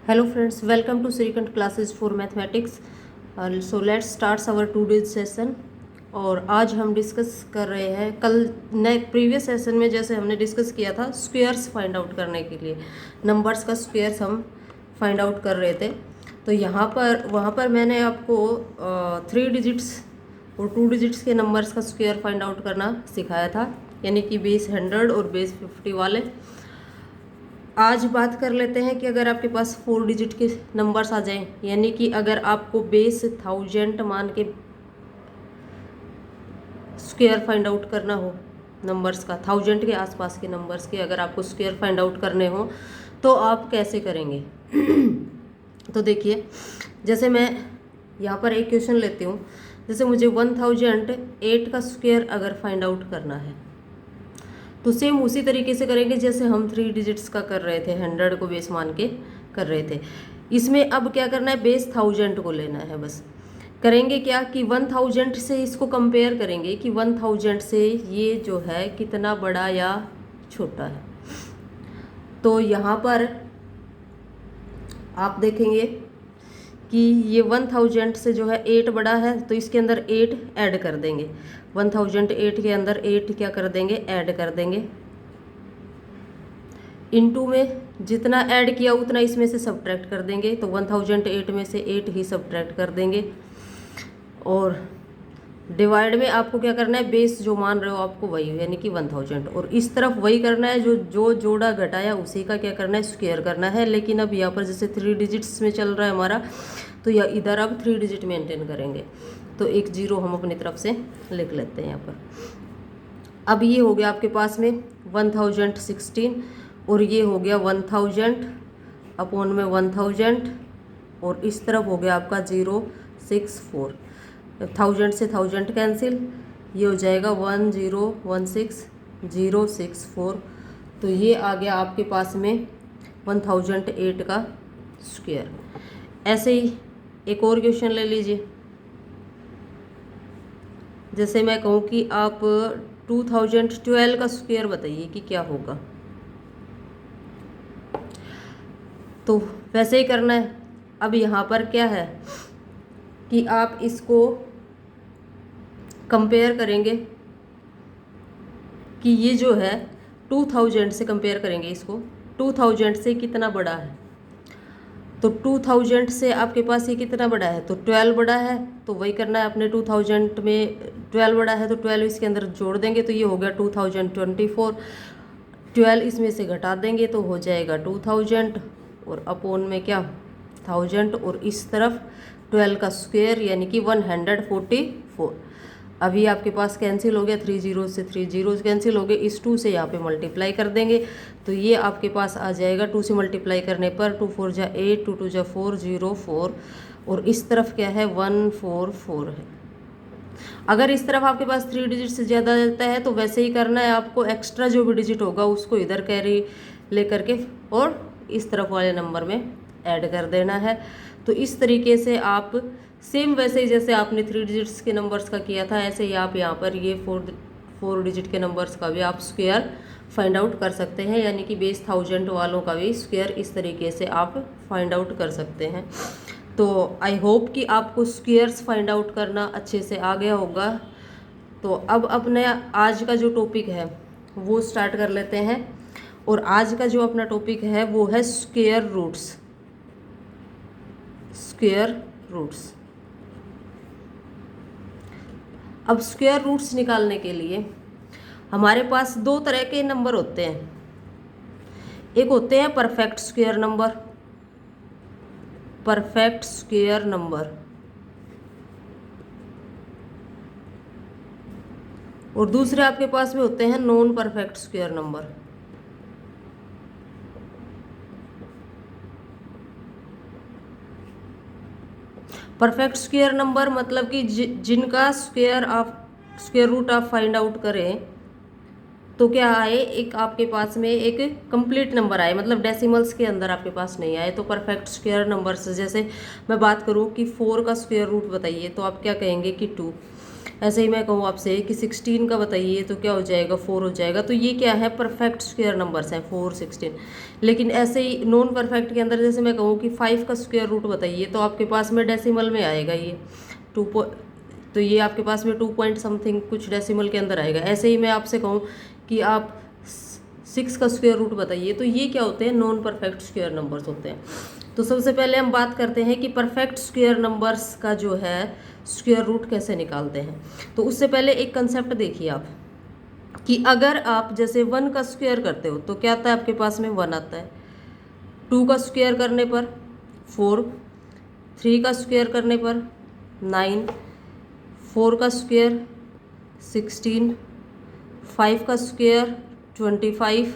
Hello friends, welcome to Srikanth classes for mathematics. So let's start our today's session. और आज हम discuss कर रहे हैं कल नए प्रीवियस सेशन में जैसे हमने डिस्कस किया था स्क्वेयर्स फाइंड आउट करने के लिए नंबर्स का स्क्वेयर्स हम फाइंड आउट कर रहे थे। तो वहाँ पर मैंने आपको 3 डिजिट्स और 2 डिजिट्स के नंबर्स का स्क्वेयर फाइंड आउट करना सिखाया था, यानी कि बेस 100 और बेस 50 वाले। आज बात कर लेते हैं कि अगर आपके पास 4 डिजिट के नंबर्स आ जाएं, यानी कि अगर आपको बेस 1000 मान के स्क्वायर फाइंड आउट करना हो नंबर्स का, 1000 के आसपास के नंबर्स के अगर आपको स्क्वायर फाइंड आउट करने हो तो आप कैसे करेंगे। तो देखिए, जैसे मैं यहाँ पर एक क्वेश्चन लेती हूँ। जैसे मुझे 1008 का स्क्वायर अगर फाइंड आउट करना है तो सेम उसी तरीके से करेंगे जैसे हम 3 डिजिट्स का कर रहे थे, 100 को बेस मान के कर रहे थे। इसमें अब क्या करना है, बेस 1000 को लेना है। बस करेंगे क्या कि 1000 से इसको कंपेयर करेंगे कि 1000 से ये जो है कितना बड़ा या छोटा है। तो यहाँ पर आप देखेंगे कि ये 1000 से जो है 8 बड़ा है, तो इसके अंदर 8 ऐड कर देंगे। 1008 के अंदर 8 क्या कर देंगे, ऐड कर देंगे। इनटू में जितना ऐड किया उतना इसमें से सब्ट्रैक्ट कर देंगे, तो 1008 में से 8 ही सब्ट्रैक्ट कर देंगे। और डिवाइड में आपको क्या करना है, बेस जो मान रहे हो आपको वही, यानी कि 1000, और इस तरफ वही करना है, जो जोड़ा घटाया उसी का क्या करना है, स्क्वायर करना है। लेकिन अब यहाँ पर जैसे 3 डिजिट्स में चल रहा है हमारा, तो यह इधर अब 3 डिजिट मेंटेन करेंगे। तो एक 0 हम अपनी तरफ से लिख लेते हैं यहाँ पर। अब ये हो गया आपके पास में 1016, और ये हो गया 1000 अपॉन में 1000, और इस तरफ हो गया आपका 064। 1000 से 1000 कैंसिल, ये हो जाएगा 1016064। तो ये आ गया आपके पास में 1008 का स्क्वायर। ऐसे ही एक और क्वेश्चन ले लीजिए। जैसे मैं कहूँ कि आप 2012 का स्क्वायर बताइए कि क्या होगा। तो वैसे ही करना है। अब यहाँ पर क्या है कि आप इसको कंपेयर करेंगे कि ये जो है 2000 से कंपेयर करेंगे इसको, 2000 से कितना बड़ा है। तो 2000 से आपके पास ये कितना बड़ा है, तो 12 बड़ा है। तो वही करना है अपने, 2000 में 12 बड़ा है तो 12 इसके अंदर जोड़ देंगे, तो ये हो गया 2024। 12 इसमें से घटा देंगे तो हो जाएगा 2000, और अपोन में क्या 1000, और इस तरफ 12 का स्क्वायर यानी कि 144। अभी आपके पास कैंसिल हो गया, 3 जीरो से 3 जीरोज कैंसिल हो गए। इस 2 से यहाँ पे मल्टीप्लाई कर देंगे, तो ये आपके पास आ जाएगा 2 से मल्टीप्लाई करने पर 2 4 जा 8, 2 2 जा 4, 0 4, और इस तरफ क्या है 144 है। अगर इस तरफ आपके पास 3 डिजिट से ज़्यादा रहता है तो वैसे ही करना है आपको, एक्स्ट्रा जो भी डिजिट होगा उसको इधर कैरी ले करके और इस तरफ वाले नंबर में ऐड कर देना है। तो इस तरीके से आप सेम वैसे ही जैसे आपने 3 डिजिट्स के नंबर्स का किया था, ऐसे ही आप यहाँ पर ये 4 डिजिट के नंबर्स का भी आप स्क्वायर फाइंड आउट कर सकते हैं, यानी कि बेस 1000 वालों का भी स्क्वायर इस तरीके से आप फाइंड आउट कर सकते हैं। तो आई होप कि आपको स्क्वायर्स फाइंड आउट करना अच्छे से आ गया होगा। तो अब अपने आज का जो टॉपिक है वो स्टार्ट कर लेते हैं, और आज का जो अपना टॉपिक है वो है स्क्वायर रूट्स। Square roots. अब स्क्वायर रूट्स निकालने के लिए हमारे पास 2 तरह के नंबर होते हैं। एक होते हैं perfect square number, perfect square number, और दूसरे आपके पास में होते हैं non perfect square number. Perfect square number मतलब कि जिनका स्क्वायर रूट आप फाइंड आउट करें तो क्या आए, एक आपके पास में एक कंप्लीट नंबर आए, मतलब डेसिमल्स के अंदर आपके पास नहीं आए, तो परफेक्ट स्क्वायर नंबर से जैसे मैं बात करूं कि 4 का स्क्वायर रूट बताइए तो आप क्या कहेंगे कि 2। ऐसे ही मैं कहूँ आपसे कि 16 का बताइए तो क्या हो जाएगा, 4 हो जाएगा। तो ये क्या है, परफेक्ट स्क्वायर नंबर्स हैं 4, 16। लेकिन ऐसे ही नॉन परफेक्ट के अंदर जैसे मैं कहूँ कि 5 का स्क्वायर रूट बताइए तो आपके पास में डेसिमल में आएगा ये तो ये आपके पास में 2 पॉइंट समथिंग कुछ डेसिमल के अंदर आएगा। ऐसे ही मैं आपसे कहूँ कि आप 6 का स्क्वायर रूट बताइए तो ये क्या होते हैं, नॉन परफेक्ट स्क्वायर नंबर्स होते हैं। तो सबसे पहले हम बात करते हैं कि परफेक्ट स्क्वायर नंबर्स का जो है स्क्वायर रूट कैसे निकालते हैं। तो उससे पहले एक कंसेप्ट देखिए आप कि अगर आप जैसे 1 का स्क्वायर करते हो तो क्या आता है आपके पास में 1 आता है, 2 का स्क्वायर करने पर 4, 3 का स्क्वायर करने पर 9, 4 का स्क्वायर 16, 5 का स्क्वायर 25,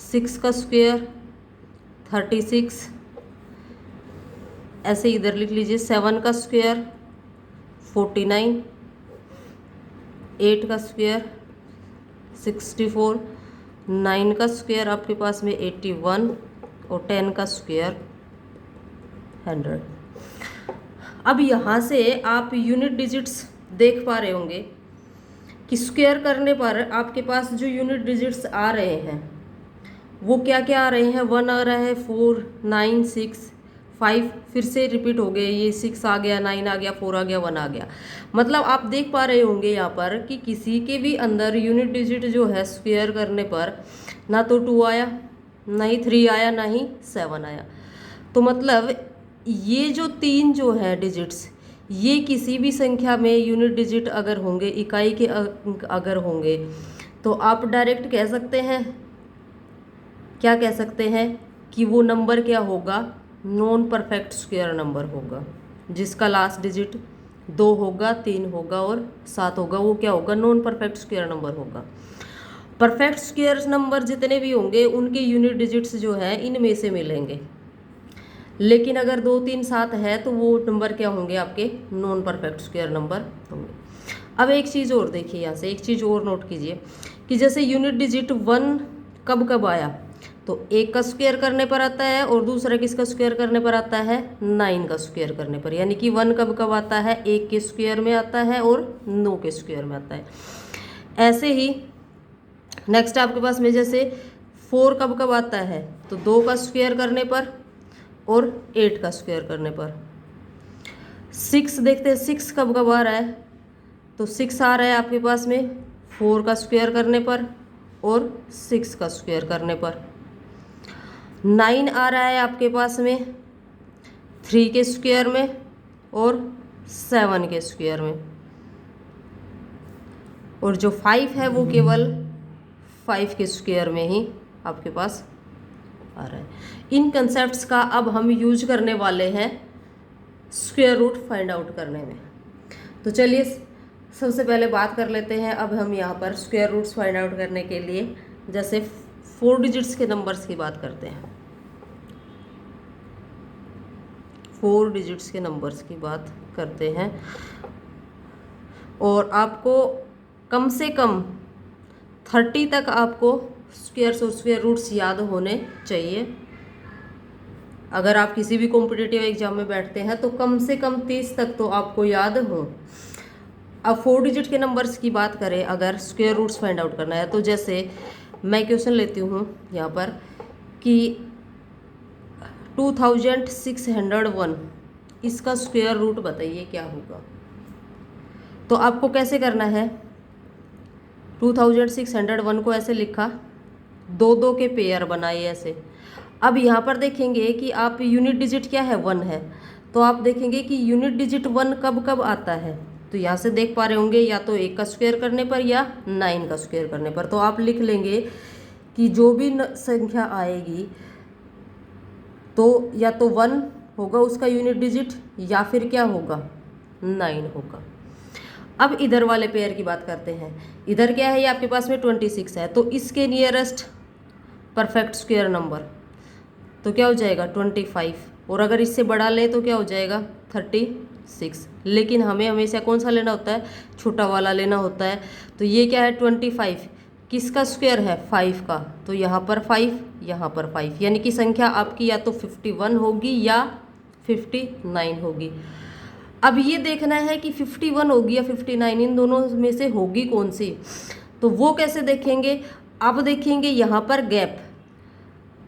6 का स्क्वायर 36, ऐसे इधर लिख लीजिए 7 का स्क्वायर 49, 8 का स्क्वायर 64, 9 का स्क्वायर आपके पास में 81 और 10 का स्क्वायर 100। अब यहाँ से आप यूनिट डिजिट्स देख पा रहे होंगे कि स्क्वायर करने पर आपके पास जो यूनिट डिजिट्स आ रहे हैं वो क्या क्या आ रहे हैं, 1 आ रहा है, 4, 9, 6, 5 फिर से रिपीट हो गए, ये 6 आ गया, 9 आ गया, 4 आ गया, 1 आ गया। मतलब आप देख पा रहे होंगे यहाँ पर कि किसी के भी अंदर यूनिट डिजिट जो है स्क्वायर करने पर ना तो 2 आया, ना ही 3 आया, ना ही 7 आया। तो मतलब ये जो 3 जो है डिजिट्स, ये किसी भी संख्या में यूनिट डिजिट अगर होंगे, इकाई के अगर होंगे तो आप डायरेक्ट कह सकते हैं, क्या कह सकते हैं कि वो नंबर क्या होगा, नॉन परफेक्ट स्क्वायर नंबर होगा, जिसका लास्ट डिजिट 2 होगा, 3 होगा और 7 होगा, वो क्या होगा, नॉन परफेक्ट स्क्वायर नंबर होगा। परफेक्ट स्क्वायर नंबर जितने भी होंगे उनके यूनिट डिजिट्स जो है इनमें से मिलेंगे, लेकिन अगर 2, 3, 7 है तो वो नंबर क्या होंगे, आपके नॉन परफेक्ट स्क्वायर नंबर होंगे। अब एक चीज़ और देखिए, यहाँ से एक चीज़ और नोट कीजिए कि जैसे यूनिट डिजिट 1 कब कब आया, तो 1 का स्क्वायर करने पर आता है और दूसरा किसका स्क्वायर करने पर आता है, 9 का स्क्वायर करने पर। यानी कि 1 कब कब आता है, 1 के स्क्वायर में आता है और 9 के स्क्वायर में आता है। ऐसे ही नेक्स्ट आपके पास में जैसे 4 कब कब आता है, तो 2 का स्क्वायर करने पर और 8 का स्क्वायर करने पर। 6 देखते हैं 6 कब कब आ रहा है, तो 6 आ रहा है आपके पास में 4 का स्क्वायर करने पर और 6 का स्क्वायर करने पर। 9 आ रहा है आपके पास में 3 के स्क्वायर में और 7 के स्क्वायर में। और जो 5 है वो केवल 5 के स्क्वायर में ही आपके पास आ रहा है। इन कंसेप्ट्स का अब हम यूज करने वाले हैं स्क्वायर रूट फाइंड आउट करने में। तो चलिए सबसे पहले बात कर लेते हैं अब हम यहाँ पर स्क्वायर रूट्स फाइंड आउट करने के लिए, जैसे 4 डिजिट्स के नंबर्स की बात करते हैं। 4 डिजिट्स के नंबर्स की बात करते हैं और आपको कम से कम 30 तक आपको स्क्वायर्स और स्क्वायर रूट्स याद होने चाहिए। अगर आप किसी भी कॉम्पिटिटिव एग्जाम में बैठते हैं तो कम से कम 30 तक तो आपको याद हो। अब 4 डिजिट के नंबर्स की बात करें, अगर स्क्वायर रूट्स फाइंड आउट करना है तो जैसे मैं क्वेश्चन लेती हूँ यहाँ पर कि 2601 इसका स्क्वायर रूट बताइए क्या होगा। तो आपको कैसे करना है, 2601 को ऐसे लिखा, 2 के पेयर बनाए ऐसे। अब यहाँ पर देखेंगे कि आप यूनिट डिजिट क्या है, 1 है, तो आप देखेंगे कि यूनिट डिजिट 1 कब कब आता है। तो यहाँ से देख पा रहे होंगे या तो 1 का स्क्वायर करने पर या 9 का स्क्वायर करने पर। तो आप लिख लेंगे कि जो भी संख्या आएगी तो या तो 1 होगा उसका यूनिट डिजिट या फिर क्या होगा, 9 होगा। अब इधर वाले पेयर की बात करते हैं। इधर क्या है, ये आपके पास में 26 है, तो इसके नियरेस्ट परफेक्ट स्क्वायर नंबर तो क्या हो जाएगा 25, और अगर इससे बड़ा ले तो क्या हो जाएगा 36। लेकिन हमें हमेशा कौन सा लेना होता है, छोटा वाला लेना होता है। तो ये क्या है 25 किसका स्क्वायर है, 5 का, तो यहाँ पर 5 यहाँ पर 5, यानी कि संख्या आपकी या तो 51 होगी या 59 होगी। अब ये देखना है कि 51 होगी या 59, इन दोनों में से होगी कौन सी। तो वो कैसे देखेंगे, अब देखेंगे यहाँ पर गैप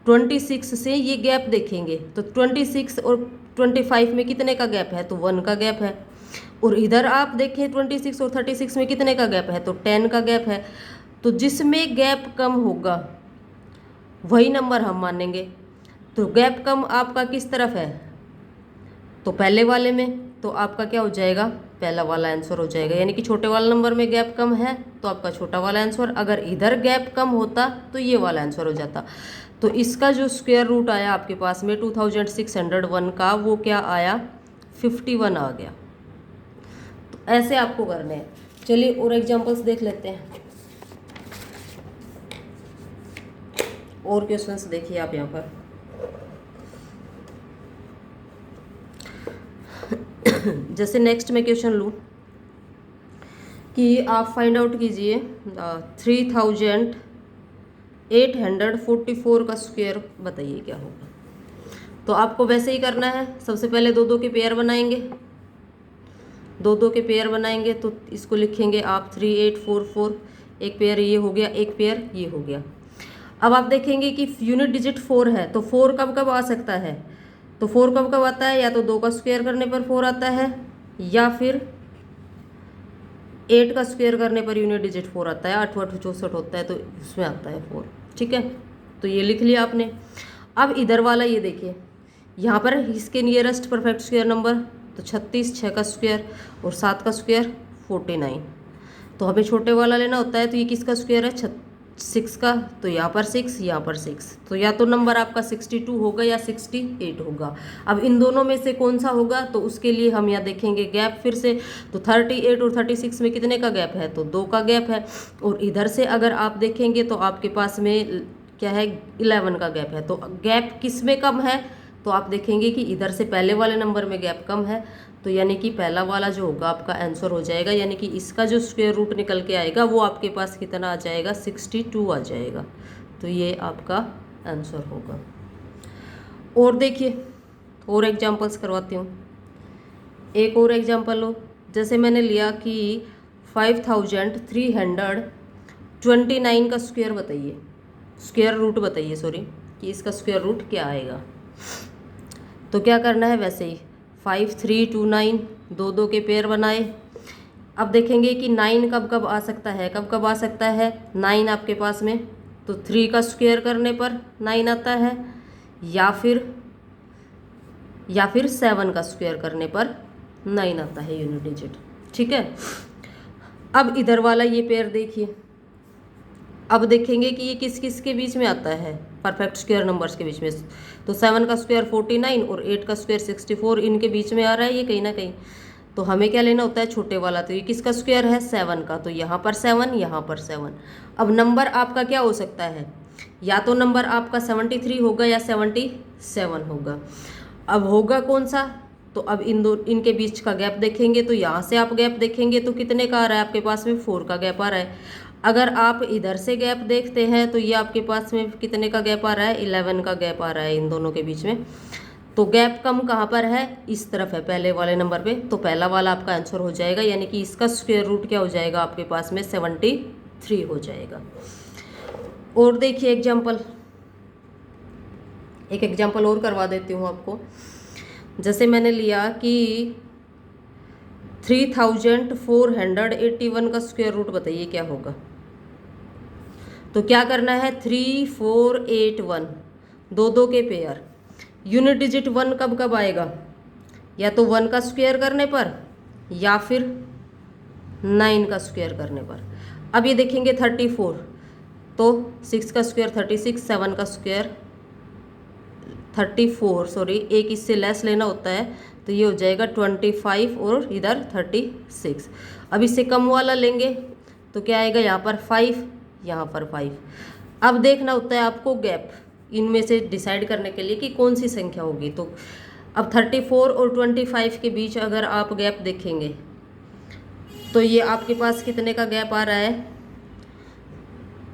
26 से ये गैप देखेंगे, तो 26 और 25 में कितने का गैप है, तो 1 का गैप है। और इधर आप देखें 26 और 36 में कितने का गैप है, तो 10 का गैप है। तो जिसमें गैप कम होगा वही नंबर हम मानेंगे। तो गैप कम आपका किस तरफ है, तो पहले वाले में, तो आपका क्या हो जाएगा, पहला वाला आंसर हो जाएगा। यानी कि छोटे वाले नंबर में गैप कम है तो आपका छोटा वाला आंसर, अगर इधर गैप कम होता तो ये वाला आंसर हो जाता। तो इसका जो स्क्वायर रूट आया आपके पास में 2601 का, वो क्या आया, 51 आ गया। तो ऐसे आपको करने हैं। चलिए और एग्जांपल्स देख लेते हैं, और क्वेश्चंस देखिए आप यहाँ पर। जैसे नेक्स्ट में क्वेश्चन लूँ कि आप फाइंड आउट कीजिए 3844 का स्क्वायर, बताइए क्या होगा। तो आपको वैसे ही करना है, सबसे पहले दो दो के पेयर बनाएंगे, दो दो के पेयर बनाएंगे। तो इसको लिखेंगे आप 3844, एक पेयर ये हो गया, एक पेयर ये हो गया। अब आप देखेंगे कि यूनिट डिजिट 4 है, तो 4 कब कब आ सकता है, तो 4 कब कब आता है, या तो 2 का स्क्वायर करने पर 4 आता है, या फिर 8 का स्क्वायर करने पर यूनिट डिजिट 4 आता है। 8 8 64 होता है तो उसमें आता है 4। ठीक है, तो ये लिख लिया आपने। अब इधर वाला ये देखिए, यहाँ पर इसके नियरेस्ट परफेक्ट स्क्वायर नंबर, तो 36, 6 का स्क्वायर और 7 का स्क्वायर 49। तो हमें छोटे वाला लेना होता है, तो ये किसका स्क्वायर है, 6 का, तो यहाँ पर 6, यहाँ पर 6, तो या तो नंबर आपका 62 होगा या 68 होगा। अब इन दोनों में से कौन सा होगा, तो उसके लिए हम यहाँ देखेंगे गैप फिर से। तो 38 और 36 में कितने का गैप है, तो 2 का गैप है। और इधर से अगर आप देखेंगे तो आपके पास में क्या है, 11 का गैप है। तो गैप किस में कम है, तो आप देखेंगे कि इधर से पहले वाले नंबर में गैप कम है, तो यानी कि पहला वाला जो होगा आपका आंसर हो जाएगा। यानी कि इसका जो स्क्वायर रूट निकल के आएगा वो आपके पास कितना आ जाएगा, 62 आ जाएगा। तो ये आपका आंसर होगा। और देखिए और एग्जांपल्स करवाती हूँ, एक और एग्जांपल लो। जैसे मैंने लिया कि 5329 का स्क्वायर बताइए, स्क्वायर रूट बताइए, सॉरी, कि इसका स्क्वायर रूट क्या आएगा। तो क्या करना है, वैसे ही 5329, दो दो के पेयर बनाए। अब देखेंगे कि 9 कब कब आ सकता है, कब कब आ सकता है 9 आपके पास में, तो 3 का स्क्वायर करने पर 9 आता है, या फिर 7 का स्क्वायर करने पर 9 आता है यूनिट डिजिट। ठीक है, अब इधर वाला ये पेयर देखिए, अब देखेंगे कि ये किस किस के बीच में आता है, परफेक्ट स्क्वायर नंबर्स के बीच में। तो 7 का स्क्वायर 49 और 8 का स्क्वायर 64, इनके बीच में आ रहा है ये कहीं ना कहीं। तो हमें क्या लेना होता है, छोटे वाला। तो ये किसका स्क्वायर है, 7 का, तो यहाँ पर 7, यहाँ पर 7। अब नंबर आपका क्या हो सकता है, या तो नंबर आपका 73 होगा या 77 होगा। अब होगा कौन सा, तो अब इनके बीच का गैप देखेंगे। तो यहाँ से आप गैप देखेंगे तो कितने का आ रहा है आपके पास में, 4 का गैप आ रहा है। अगर आप इधर से गैप देखते हैं तो ये आपके पास में कितने का गैप आ रहा है, 11 का गैप आ रहा है इन दोनों के बीच में। तो गैप कम कहाँ पर है, इस तरफ है, पहले वाले नंबर पे। तो पहला वाला आपका आंसर हो जाएगा, यानी कि इसका स्क्वायर रूट क्या हो जाएगा आपके पास में, 73 हो जाएगा। और देखिए एग्जाम्पल, एक एग्जाम्पल और करवा देती हूँ आपको। जैसे मैंने लिया कि 3481 का स्क्वायर रूट बताइए क्या होगा। तो क्या करना है, 3481, दो दो के पेयर। यूनिट डिजिट 1 कब कब आएगा, या तो 1 का स्क्वायर करने पर, या फिर 9 का स्क्वायर करने पर। अब ये देखेंगे 34, तो 6 का स्क्वायर 36, 7 का स्क्वायर 34, सॉरी एक इससे लेस लेना होता है, तो ये हो जाएगा 25 और इधर 36। अब इससे कम वाला लेंगे तो क्या आएगा, यहाँ पर 5, यहाँ पर 5। अब देखना होता है आपको गैप इनमें से डिसाइड करने के लिए कि कौन सी संख्या होगी। तो अब 34 और 25 के बीच अगर आप गैप देखेंगे तो ये आपके पास कितने का गैप आ रहा है,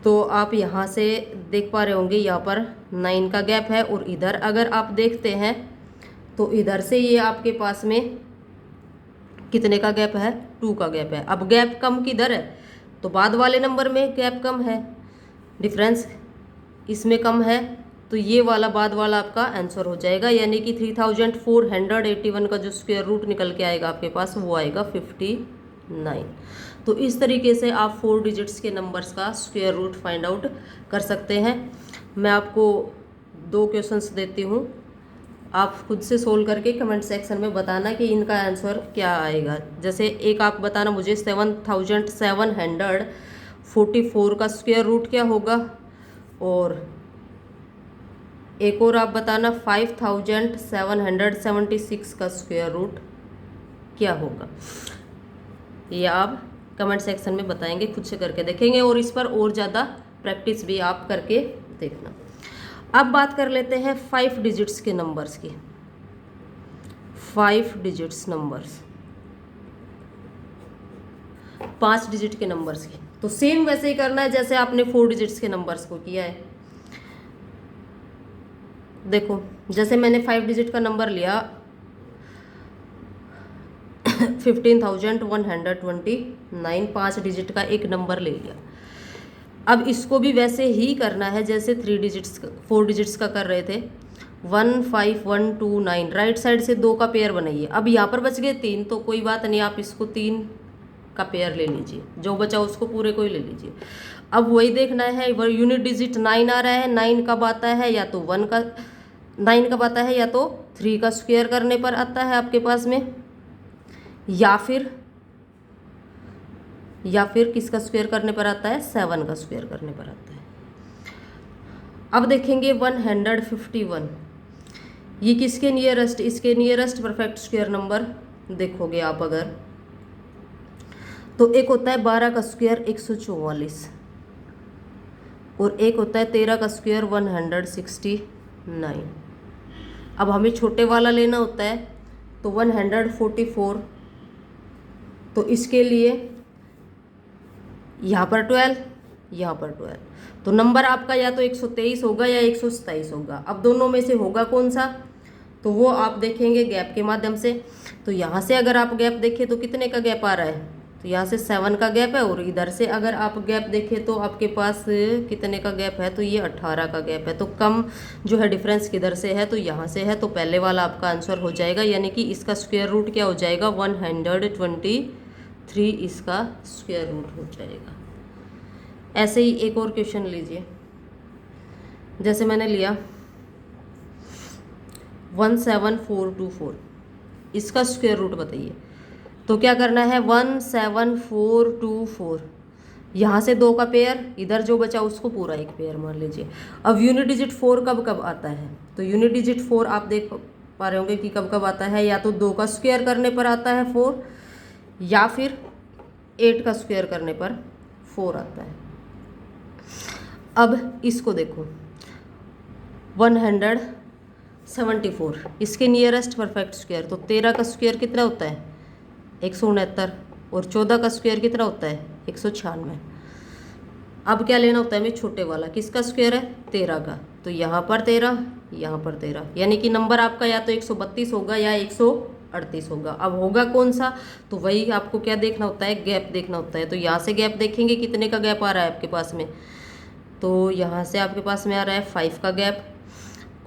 तो आप यहाँ से देख पा रहे होंगे यहाँ पर 9 का गैप है। और इधर अगर आप देखते हैं तो इधर से ये आपके पास में कितने का गैप है, 2 का गैप है। अब गैप कम किधर है, तो बाद वाले नंबर में गैप कम है, डिफरेंस इसमें कम है, तो ये वाला बाद वाला आपका आंसर हो जाएगा, यानी कि 3481 का जो स्क्वायर रूट निकल के आएगा आपके पास वो आएगा 59। तो इस तरीके से आप 4 डिजिट्स के नंबर्स का स्क्वायर रूट फाइंड आउट कर सकते हैं। मैं आपको 2 क्वेश्चंस देती हूँ, आप खुद से सोल्व करके कमेंट सेक्शन में बताना कि इनका आंसर क्या आएगा। जैसे एक आप बताना मुझे 7744 का स्क्वायर रूट क्या होगा, और एक और आप बताना 5776 का स्क्वायर रूट क्या होगा। ये आप कमेंट सेक्शन में बताएंगे, खुद से करके देखेंगे और इस पर और ज़्यादा प्रैक्टिस भी आप करके देखना। अब बात कर लेते हैं 5 डिजिट्स के नंबर्स की। 5 डिजिट्स नंबर्स, 5 डिजिट के नंबर्स की। तो सेम वैसे ही करना है जैसे आपने 4 डिजिट्स के नंबर्स को किया है। देखो जैसे मैंने 5 डिजिट का नंबर लिया 15,129, 5 डिजिट का एक नंबर ले लिया। अब इसको भी वैसे ही करना है जैसे 4 डिजिट्स का कर रहे थे। 15129, राइट साइड से 2 का पेयर बनाइए। अब यहाँ पर बच गए 3, तो कोई बात नहीं, आप इसको 3 का पेयर ले लीजिए, जो बचा उसको पूरे को ही ले लीजिए। अब वही देखना है, वो यूनिट डिजिट 9 आ रहा है, 9 कब आता है, या तो 1 का 9 कब आता है, या तो 3 का स्क्वायर करने पर आता है आपके पास में, या फिर किसका स्क्वायर करने पर आता है, 7 का स्क्वायर करने पर आता है। अब देखेंगे 151, ये किसके नियरेस्ट, इसके नियरेस्ट परफेक्ट स्क्वायर नंबर देखोगे आप अगर, तो एक होता है 12 का स्क्वायर 144, और एक होता है 13 का स्क्वायर 169। अब हमें छोटे वाला लेना होता है तो 144, तो इसके लिए यहाँ पर 12, यहाँ पर 12, तो नंबर आपका या तो 123 होगा या 127 होगा। अब दोनों में से होगा कौन सा, तो वो आप देखेंगे गैप के माध्यम से। तो यहाँ से अगर आप गैप देखें तो कितने का गैप आ रहा है, तो यहाँ से 7 का गैप है, और इधर से अगर आप गैप देखें तो आपके पास कितने का गैप है, तो ये 18 का गैप है। तो कम जो है डिफरेंस किधर से है, तो यहाँ से है, तो पहले वाला आपका आंसर हो जाएगा, यानी कि इसका स्क्वायर रूट क्या हो जाएगा, 123 इसका स्क्वायर रूट हो जाएगा। ऐसे ही एक और क्वेश्चन लीजिए, जैसे मैंने लिया 17424, इसका स्क्वायर रूट बताइए। तो क्या करना है, 17424, यहाँ से 2 का पेयर, इधर जो बचा उसको पूरा एक पेयर मान लीजिए। अब यूनिट डिजिट 4 कब कब आता है, तो यूनिट डिजिट 4 आप देख पा रहे होंगे कि कब कब आता है, या तो 2 का स्क्वायर करने पर आता है 4, या फिर 8 का स्क्वायर करने पर 4 आता है। अब इसको देखो 174, इसके नियरेस्ट परफेक्ट स्क्वायर, तो 13 का स्क्वायर कितना होता है, 169, और 14 का स्क्वायर कितना होता है, 196। अब क्या लेना होता है हमें, छोटे वाला, किसका स्क्वायर है, 13 का, तो यहाँ पर 13, यहाँ पर 13, यानी कि नंबर आपका या तो 132 होगा या 138 होगा। अब होगा कौन सा, तो वही आपको क्या देखना होता है, गैप देखना होता है। तो यहाँ से गैप देखेंगे, कितने का गैप आ रहा है आपके पास में, तो यहाँ से आपके पास में आ रहा है 5 का गैप,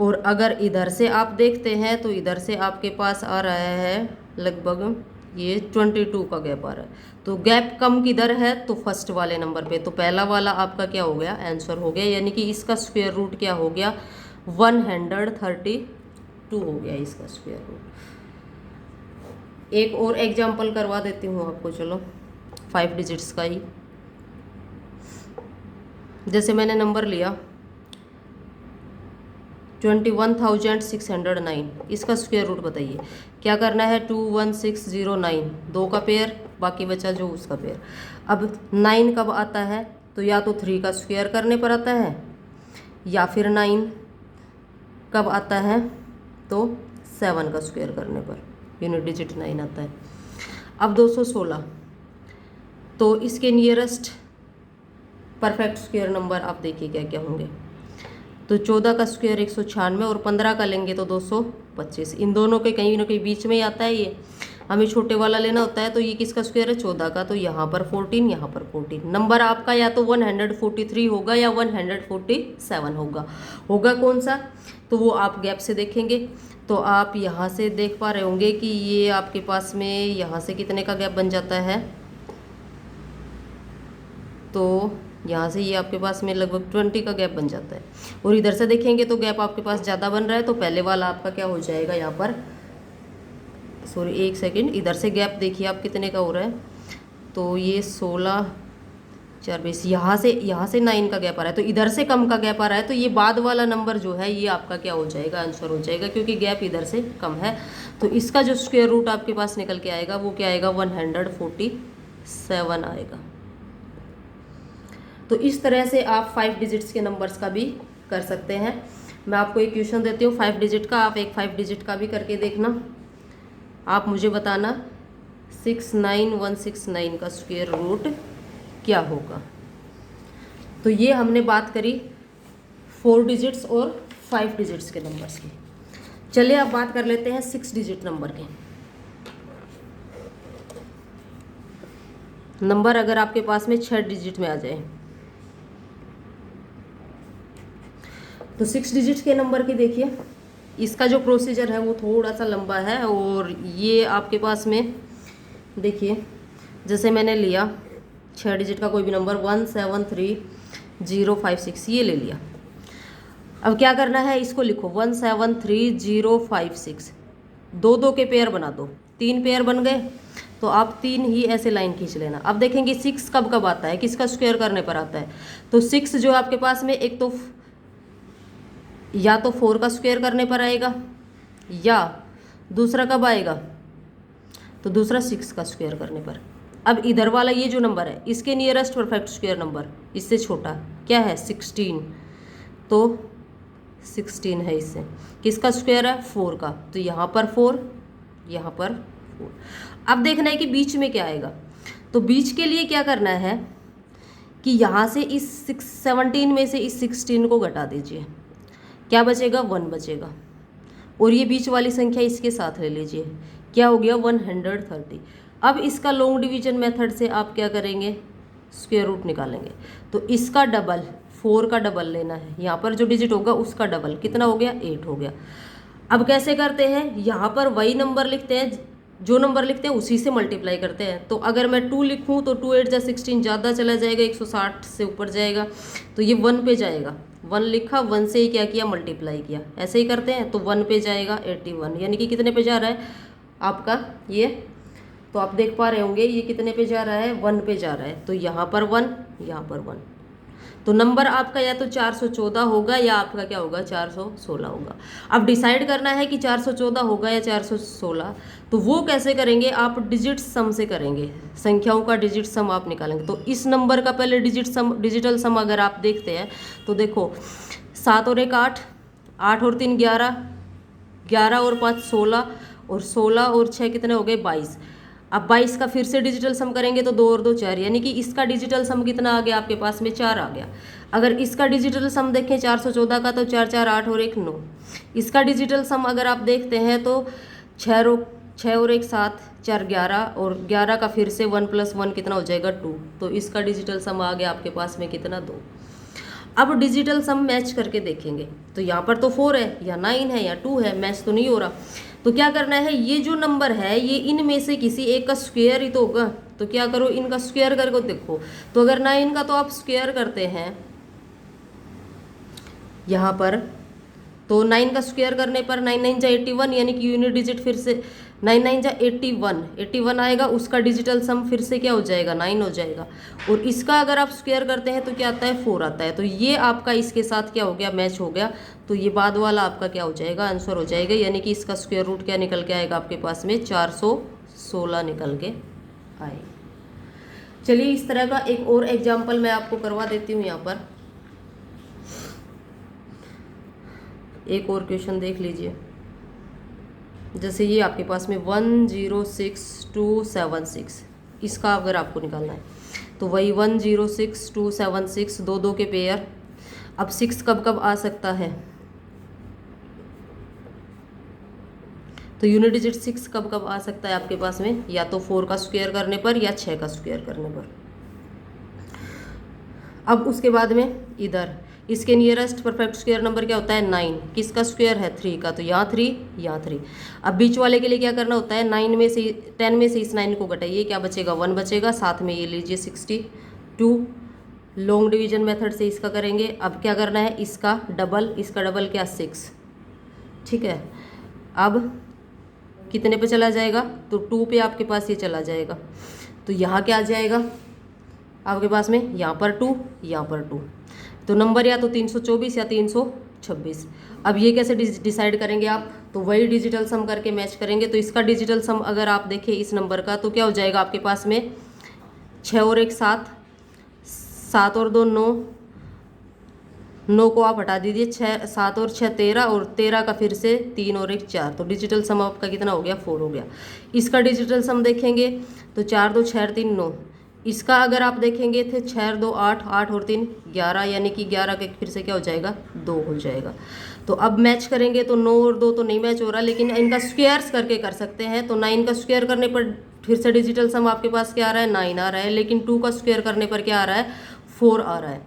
और अगर इधर से आप देखते हैं तो इधर से आपके पास आ रहा है लगभग ये 22 का गैप आ रहा है। तो गैप कम किधर है, तो फर्स्ट वाले नंबर पे, तो पहला वाला आपका क्या हो गया, आंसर हो गया, यानी कि इसका स्क्वायर रूट क्या हो गया, 132 हो गया इसका स्क्वायर रूट। एक और एग्जांपल करवा देती हूँ आपको, चलो 5 डिजिट्स का ही। जैसे मैंने नंबर लिया 21,609, इसका स्क्वायर रूट बताइए। क्या करना है, 21609, 2 का पेयर, बाकी बचा जो उसका पेयर। अब 9 कब आता है, तो या तो 3 का स्क्वायर करने पर आता है, या फिर 9 कब आता है, तो 7 का स्क्वायर करने पर यूनिट डिजिट 9 आता है। अब 216, तो इसके नियरेस्ट परफेक्ट स्क्वायर नंबर आप देखिए क्या क्या होंगे, तो 14 का स्क्वायर 196, और 15 का लेंगे तो 225, इन दोनों के कहीं ना कहीं बीच में ही आता है ये। हमें छोटे वाला लेना होता है। तो ये किसका स्क्वायर है? 14 का। तो यहाँ पर 14, यहाँ पर 14। नंबर आपका या तो 143 होगा या 147 होगा। होगा कौन सा? तो वो आप गैप से देखेंगे। तो आप यहाँ से देख पा रहे होंगे कि ये आपके पास में यहाँ से कितने का गैप बन जाता है? तो यहाँ से ये आपके पास में लगभग 20 का गैप बन जाता है। और इधर से देखेंगे तो गैप आपके पास ज़्यादा बन रहा है। तो पहले वाला आपका क्या हो जाएगा यहाँ पर, सॉरी एक सेकंड, इधर से गैप देखिए आप कितने का हो रहा है। तो ये 16 4 20, यहाँ से 9 का गैप आ रहा है। तो इधर से कम का गैप आ रहा है। तो ये बाद वाला नंबर जो है ये आपका क्या हो जाएगा? आंसर हो जाएगा, क्योंकि गैप इधर से कम है। तो इसका जो स्क्वायर रूट आपके पास निकल के आएगा वो क्या आएगा? 147 आएगा। तो इस तरह से आप 5 डिजिट्स के नंबर्स का भी कर सकते हैं। मैं आपको एक क्वेश्चन देती हूँ 5 डिजिट का, आप एक 5 डिजिट का भी करके देखना। आप मुझे बताना 69169 का स्क्वायर रूट क्या होगा। तो ये हमने बात करी 4 डिजिट्स और 5 डिजिट्स के नंबर्स की। चलिए अब बात कर लेते हैं 6 डिजिट नंबर के। नंबर अगर आपके पास में 6 डिजिट में आ जाए तो 6 डिजिट के नंबर की देखिए, इसका जो प्रोसीजर है वो थोड़ा सा लंबा है। और ये आपके पास में देखिए, जैसे मैंने लिया 6 डिजिट का कोई भी नंबर 173056 ये ले लिया। अब क्या करना है, इसको लिखो 173056, 2 के पेयर बना दो, 3 पेयर बन गए। तो आप 3 ही ऐसे लाइन खींच लेना। अब देखेंगे 6 कब कब आता है, किसका स्क्वायर करने पर आता है। तो 6 जो आपके पास में एक तो या तो 4 का स्क्वायर करने पर आएगा, या दूसरा कब आएगा, तो दूसरा 6 का स्क्वायर करने पर। अब इधर वाला ये जो नंबर है इसके नियरेस्ट परफेक्ट स्क्वायर नंबर इससे छोटा क्या है? 16। तो 16 है, इससे किसका स्क्वायर है? 4 का। तो यहाँ पर 4, यहाँ पर 4। अब देखना है कि बीच में क्या आएगा। तो बीच के लिए क्या करना है कि यहाँ से इस 17 में से इस 16 को घटा दीजिए। क्या बचेगा? 1 बचेगा। और ये बीच वाली संख्या इसके साथ ले लीजिए, क्या हो गया? 130। अब इसका लॉन्ग डिवीजन मेथड से आप क्या करेंगे? स्क्वायर रूट निकालेंगे। तो इसका डबल 4 का डबल लेना है, यहाँ पर जो डिजिट होगा उसका डबल, कितना हो गया? 8 हो गया। अब कैसे करते हैं, यहाँ पर वही नंबर लिखते हैं, जो नंबर लिखते हैं उसी से मल्टीप्लाई करते हैं। तो अगर मैं 2 लिखूँ तो 2 8 जा 16 ज़्यादा चला जाएगा, 160 से ऊपर जाएगा। तो ये 1 पे जाएगा, 1 लिखा, 1 से ही क्या किया? मल्टीप्लाई किया। ऐसे ही करते हैं। तो 1 पे जाएगा 81, यानी कि कितने पे जा रहा है आपका ये, तो आप देख पा रहे होंगे ये कितने पे जा रहा है? 1 पे जा रहा है। तो यहाँ पर 1, यहाँ पर 1। तो नंबर आपका या तो 414 होगा या आपका क्या होगा? 416 होगा। अब डिसाइड करना है कि 414 होगा या 416। तो वो कैसे करेंगे? आप डिजिट सम से करेंगे, संख्याओं का डिजिट सम आप निकालेंगे। तो इस नंबर का पहले डिजिटल सम अगर आप देखते हैं तो देखो 7 और 1 8, 8 और 3 11, 11 और 5 16, और 16 और 6 कितने हो गए? 22। अब 22 का फिर से डिजिटल सम करेंगे तो 2 और 2 4, यानी कि इसका डिजिटल सम कितना आ गया आपके पास में? 4 आ गया। अगर इसका डिजिटल सम देखें 414 का तो 4 4 8 और 1 9। इसका डिजिटल सम अगर आप देखते हैं तो 6 और 1 7, 4 11, और 11 का फिर से 1 + 1 कितना हो जाएगा? 2। तो इसका डिजिटल सम आ गया आपके पास में कितना? 2। अब डिजिटल सम मैच करके देखेंगे। तो यहाँ पर तो 4 है या 9 है या 2 है, मैच तो नहीं हो रहा। तो क्या करना है, ये जो नंबर है ये इनमें से किसी एक का स्क्वायर ही तो होगा। तो क्या करो, इनका स्क्वायर करके देखो। तो अगर 9 का तो आप स्क्वायर करते हैं यहाँ पर, तो 9 का स्क्वायर करने पर 9 9 जा 81, यानी कि यूनिट डिजिट फिर से 9 9 जा 81 आएगा। उसका डिजिटल सम फिर से क्या हो जाएगा? 9 हो जाएगा। और इसका अगर आप स्क्वायर करते हैं तो क्या आता है? 4 आता है। तो ये आपका इसके साथ क्या हो गया? मैच हो गया। तो ये बाद वाला आपका क्या हो जाएगा? आंसर हो जाएगा, यानी कि इसका स्क्वायर रूट क्या निकल के आएगा आपके पास में? 416 निकल के आएगा। चलिए इस तरह का एक और एग्जाम्पल मैं आपको करवा देती हूँ। यहाँ पर एक और क्वेश्चन देख लीजिए। जैसे ये आपके पास में 106276, इसका अगर आपको निकालना है तो वही 106276, 2 के पेयर। अब 6 कब कब आ सकता है? तो यूनिट डिजिट 6 कब कब आ सकता है आपके पास में, या तो 4 का स्क्वायर करने पर या 6 का स्क्वायर करने पर। अब उसके बाद में इधर इसके नियरेस्ट परफेक्ट स्क्वायर नंबर क्या होता है 9, किसका स्क्वायर है 3 का, तो यहाँ 3 यहाँ 3। अब बीच वाले के लिए क्या करना होता है 9 में से 10 में से इस 9 को घटाइए, क्या बचेगा 1 बचेगा, साथ में ये लीजिए 62। लॉन्ग डिवीजन मेथड से इसका करेंगे। अब क्या करना है इसका डबल क्या 6, ठीक है। अब कितने पे चला जाएगा, तो 2 पे आपके पास ये चला जाएगा, तो यहाँ क्या आ जाएगा आपके पास में, यहाँ पर 2 यहाँ पर 2, तो नंबर या तो 324 या 326। अब ये कैसे डिसाइड करेंगे आप, तो वही डिजिटल सम करके मैच करेंगे। तो इसका डिजिटल सम अगर आप देखें इस नंबर का, तो क्या हो जाएगा आपके पास में 6 और 1 7, 7 और 2 9, 9 को आप हटा दीजिए, 6 7 और 6 13, और 13 का फिर से 3 और 1 4, तो डिजिटल सम आपका कितना हो गया 4 हो गया। इसका डिजिटल सम देखेंगे तो 4 2 6 3 9, इसका अगर आप देखेंगे तो 6 2 8, 8 और 3 11, यानी कि 11 के फिर से क्या हो जाएगा 2 हो जाएगा। तो अब मैच करेंगे तो 9 और 2 तो नहीं मैच हो रहा, लेकिन इनका स्क्वायर्स करके कर सकते हैं। तो 9 का स्क्वायर करने पर फिर से डिजिटल सम आपके पास क्या आ रहा है 9 आ रहा है, लेकिन 2 का स्क्वायर करने पर क्या आ रहा है 4 आ रहा है।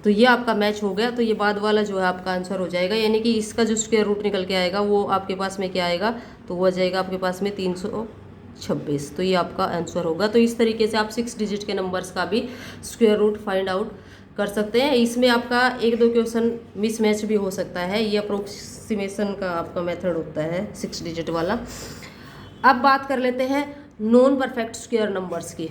तो ये आपका मैच हो गया, तो ये बाद वाला जो है आपका आंसर हो जाएगा, यानी कि इसका जो स्क्वायर रूट निकल के आएगा वो आपके पास में क्या आएगा, तो वो आ जाएगा आपके पास में 326। तो ये आपका आंसर होगा। तो इस तरीके से आप 6 डिजिट के नंबर्स का भी स्क्वायर रूट फाइंड आउट कर सकते हैं। इसमें आपका 1-2 क्वेश्चन मिसमैच भी हो सकता है, ये अप्रोक्सीमेशन का आपका मेथड होता है 6 डिजिट वाला। अब बात कर लेते हैं नॉन परफेक्ट स्क्वायर नंबर्स की।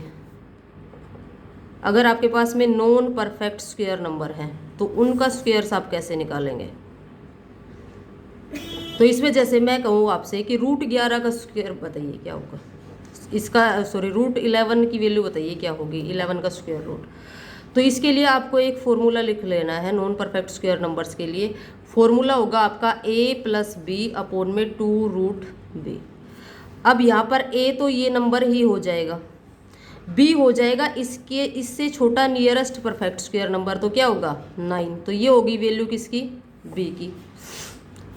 अगर आपके पास में नॉन परफेक्ट स्क्वायर नंबर है तो उनका स्क्वायर्स आप कैसे निकालेंगे। तो इसमें जैसे मैं कहूँ आपसे कि रूट 11 का स्क्वायर बताइए क्या होगा, इसका रूट 11 की वैल्यू बताइए क्या होगी, 11 का स्क्वायर रूट। तो इसके लिए आपको एक फॉर्मूला लिख लेना है नॉन परफेक्ट स्क्वायर नंबर्स के लिए। फॉर्मूला होगा आपका a+b/2√b। अब यहाँ पर a तो ये नंबर ही हो जाएगा, b हो जाएगा इसके इससे छोटा नियरेस्ट परफेक्ट स्क्वायर नंबर, तो क्या होगा 9। तो ये होगी वैल्यू किसकी b की।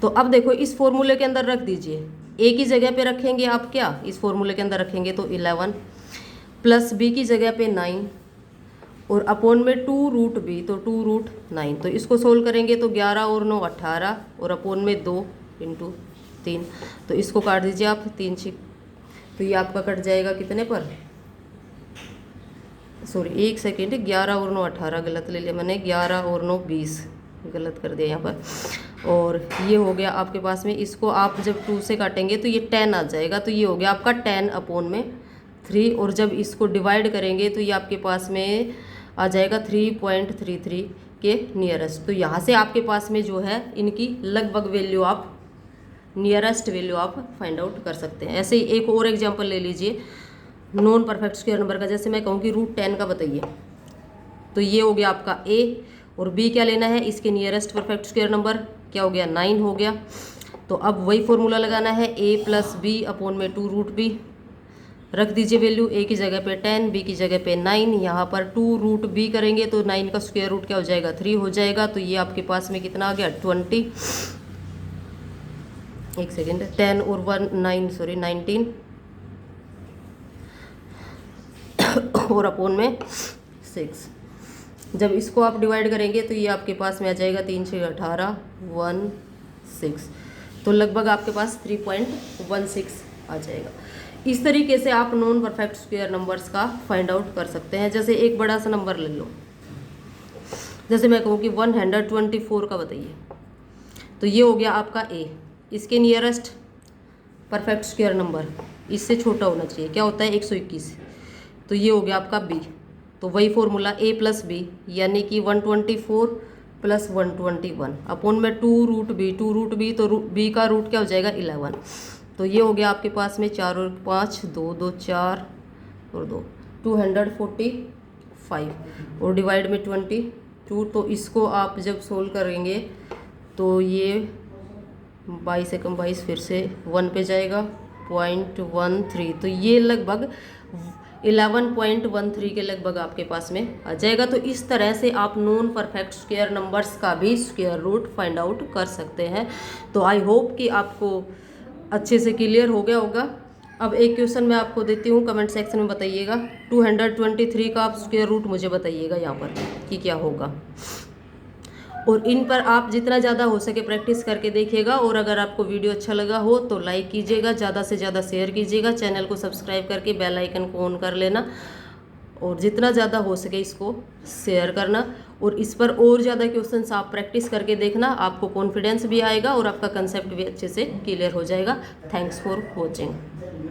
तो अब देखो इस फॉर्मूले के अंदर रख दीजिए, a की जगह पे रखेंगे आप क्या इस फॉर्मूले के अंदर रखेंगे तो 11, प्लस b की जगह पे 9, और अपॉन में 2√b, तो 2√9। तो इसको सोल्व करेंगे तो 11 और 9 18, और अपॉन में 2 × 3, तो इसको काट दीजिए आप 3 6, तो ये आपका कट जाएगा कितने पर, एक सेकेंड, 11 और 9 18 गलत ले लिया मैंने, 11 और 9 20 गलत कर दिया यहाँ पर। और ये हो गया आपके पास में, इसको आप जब 2 से काटेंगे तो ये 10 आ जाएगा, तो ये हो गया आपका 10/3। और जब इसको डिवाइड करेंगे तो ये आपके पास में आ जाएगा 3.33 के नियरेस्ट। तो यहाँ से आपके पास में जो है इनकी लगभग वैल्यू आप नियरेस्ट वैल्यू आप फाइंड आउट कर सकते हैं। ऐसे ही एक और एग्जांपल ले लीजिए नॉन परफेक्ट स्क्वायर नंबर का। जैसे मैं कहूँ कि √10 का बताइए, तो ये हो गया आपका a, और b क्या लेना है इसके नियरेस्ट परफेक्ट स्क्वायर नंबर, क्या हो गया 9 हो गया। तो अब वही फॉर्मूला लगाना है a+b/2√b। रख दीजिए वैल्यू, a की जगह पे 10, b की जगह पे 9, यहाँ पर 2√b करेंगे तो 9 का स्क्वायर रूट क्या हो जाएगा 3 हो जाएगा। तो ये आपके पास में कितना आ गया 20, एक सेकेंड, 10 और 1 9 19, और अपॉन में 6। जब इसको आप डिवाइड करेंगे तो ये आपके पास में आ जाएगा 3 6 18 1 6, तो लगभग आपके पास 3.16 आ जाएगा। इस तरीके से आप नॉन परफेक्ट स्क्वायर नंबर्स का फाइंड आउट कर सकते हैं। जैसे एक बड़ा सा नंबर ले लो, जैसे मैं कहूँ कि 124 का बताइए, तो ये हो गया आपका a, इसके नियरेस्ट परफेक्ट स्क्वायर नंबर इससे छोटा होना चाहिए, क्या होता है 121, तो ये हो गया आपका b। तो वही फॉर्मूला a+b यानी कि 124 + 121 अपॉन में 2√b, तो b का रूट क्या हो जाएगा 11। तो ये हो गया आपके पास में 4 और 5 2 2 4 और 2 245, और डिवाइड में 22। तो इसको आप जब सोल्व करेंगे तो ये 22 एकम 22 फिर से 1 पे जाएगा 0.13, तो ये लगभग 11.13 के लगभग आपके पास में आ जाएगा। तो इस तरह से आप नॉन परफेक्ट स्क्वायर नंबर्स का भी स्क्वायर रूट फाइंड आउट कर सकते हैं। तो आई होप कि आपको अच्छे से क्लियर हो गया होगा। अब एक क्वेश्चन मैं आपको देती हूँ, कमेंट सेक्शन में बताइएगा। 223 का आप स्क्वायर रूट मुझे बताइएगा यहाँ पर कि क्या होगा। और इन पर आप जितना ज़्यादा हो सके प्रैक्टिस करके देखिएगा। और अगर आपको वीडियो अच्छा लगा हो तो लाइक कीजिएगा, ज़्यादा से ज़्यादा शेयर कीजिएगा, चैनल को सब्सक्राइब करके बेल आइकन को ऑन कर लेना, और जितना ज़्यादा हो सके इसको शेयर करना। और इस पर और ज़्यादा क्वेश्चंस आप प्रैक्टिस करके देखना, आपको कॉन्फिडेंस भी आएगा और आपका कंसेप्ट भी अच्छे से क्लियर हो जाएगा। Thanks for watching.